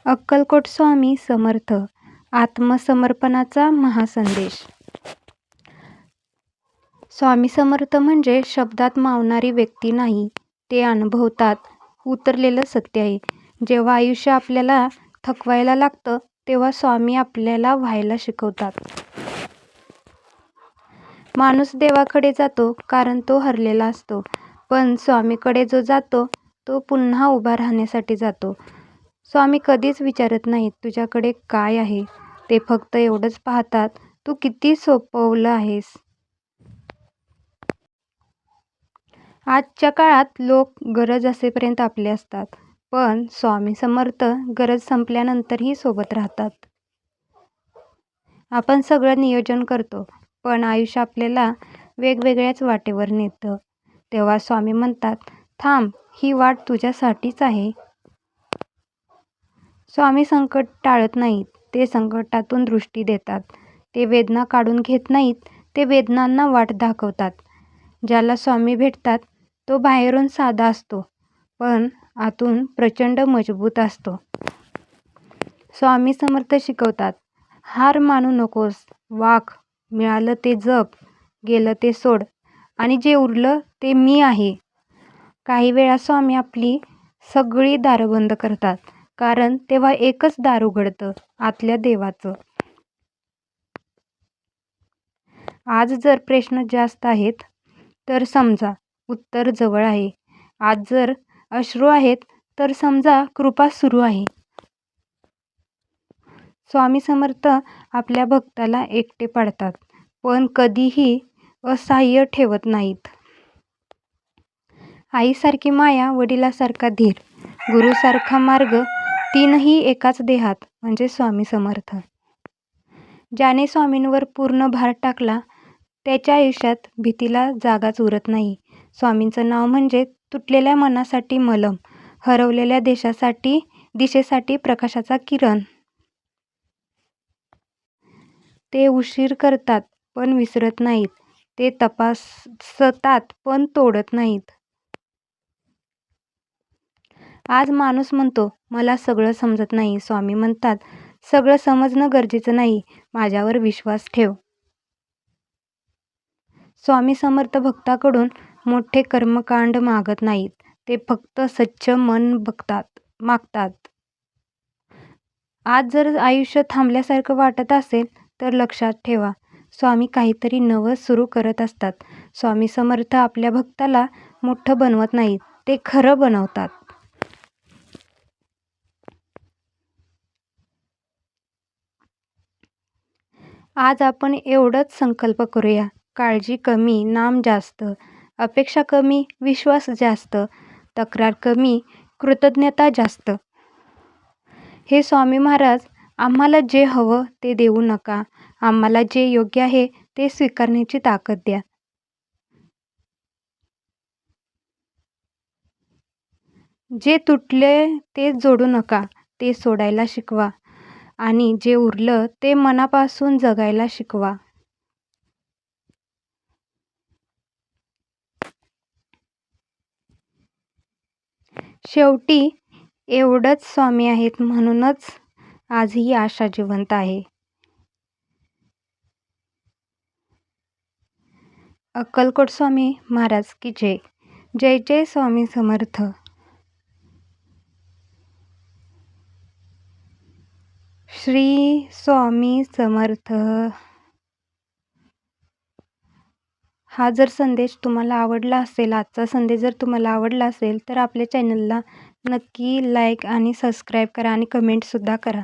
अक्कलकोट स्वामी समर्थ आत्मसमर्पणाचा महासंदेश. स्वामी समर्थ म्हणजे शब्दात मावणारी व्यक्ती नाही, ते अनुभवतात उतरलेलं सत्य आहे. जेव्हा आयुष्य आपल्याला थकवायला लागतं, तेव्हा स्वामी आपल्याला व्हायला शिकवतात. माणूस देवाकडे जातो कारण तो हरलेला असतो, पण स्वामीकडे जो जातो तो पुन्हा उभा राहण्यासाठी जातो. स्वामी कधीच विचारत नाहीत तुझ्याकडे काय आहे, ते फक्त एवढंच पाहतात, तू किती सोपवलं आहेस. आजच्या काळात लोक गरज असेपर्यंत आपले असतात, पण स्वामी समर्थ गरज संपल्यानंतरही सोबत राहतात. आपण सगळं नियोजन करतो, पण आयुष्य आपल्याला वेगवेगळ्याच वाटेवर नेतं. तेव्हा स्वामी म्हणतात, थांब, ही वाट तुझ्यासाठीच आहे. स्वामी संकट टाळत नाहीत, ते संकटातून दृष्टी देतात. ते वेदना काढून घेत नाहीत, ते वेदनांना वाट दाखवतात. ज्याला स्वामी भेटतात तो बाहेरून साधा असतो, पण आतून प्रचंड मजबूत असतो. स्वामी समर्थ शिकवतात, हार मानू नकोस, वाक, मिळालं ते जप, गेलं ते सोड, आणि जे उरलं ते मी आहे. काही वेळा स्वामी आपली सगळी दारं बंद करतात, कारण तेव्हा एकच दार उघडतं, आतल्या देवाचं. आज जर प्रश्न जास्त आहेत तर समजा उत्तर जवळ आहे. आज जर अश्रू आहेत तर समजा कृपा सुरू आहे. स्वामी समर्थ आपल्या भक्ताला एकटे पाडतात, पण कधीही असहाय्य ठेवत नाहीत. आईसारखी माया, वडिलासारखा धीर, गुरुसारखा मार्ग, तीनही एकाच देहात म्हणजे स्वामी समर्थ. ज्याने स्वामींवर पूर्ण भार टाकला त्याच्या आयुष्यात भीतीला जागाच उरत नाही. स्वामींचं नाव म्हणजे तुटलेल्या मनासाठी मलम, हरवलेल्या दिशेसाठी प्रकाशाचा किरण. ते उशीर करतात पण विसरत नाहीत, ते तपासतात पण तोडत नाहीत. आज माणूस म्हणतो, मला सगळं समजत नाही. स्वामी म्हणतात, सगळं समजणं गरजेचं नाही, माझ्यावर विश्वास ठेव. स्वामी समर्थ भक्ताकडून मोठे कर्मकांड मागत नाहीत, ते फक्त स्वच्छ मन मागतात. आज जर आयुष्य थांबल्यासारखं वाटत असेल तर लक्षात ठेवा, स्वामी काहीतरी नवं सुरू करत असतात. स्वामी समर्थ आपल्या भक्ताला मोठं बनवत नाहीत, ते खरं बनवतात. आज आपण एवढंच संकल्प करूया, काळजी कमी, नाम जास्त, अपेक्षा कमी, विश्वास जास्त, तक्रार कमी, कृतज्ञता जास्त. हे स्वामी महाराज, आम्हाला जे हवं ते देऊ नका, आम्हाला जे योग्य आहे ते स्वीकारण्याची ताकद द्या. जे तुटले ते जोडू नका, ते सोडायला शिकवा, आणि जे उरलं ते मनापासून जगायला शिकवा. शेवटी एवढंच, स्वामी आहेत म्हणूनच आज ही आशा जिवंत आहे. अक्कलकोट स्वामी महाराज की जय. जय जय स्वामी समर्थ. श्री स्वामी समर्थ. हा जर संदेश तुम्हाला आवडला असेल, आजचा संदेश जर तुम्हाला आवडला असेल तर आपल्या चॅनलला नक्की लाईक आणि सबस्क्राईब करा आणि कमेंटसुद्धा करा.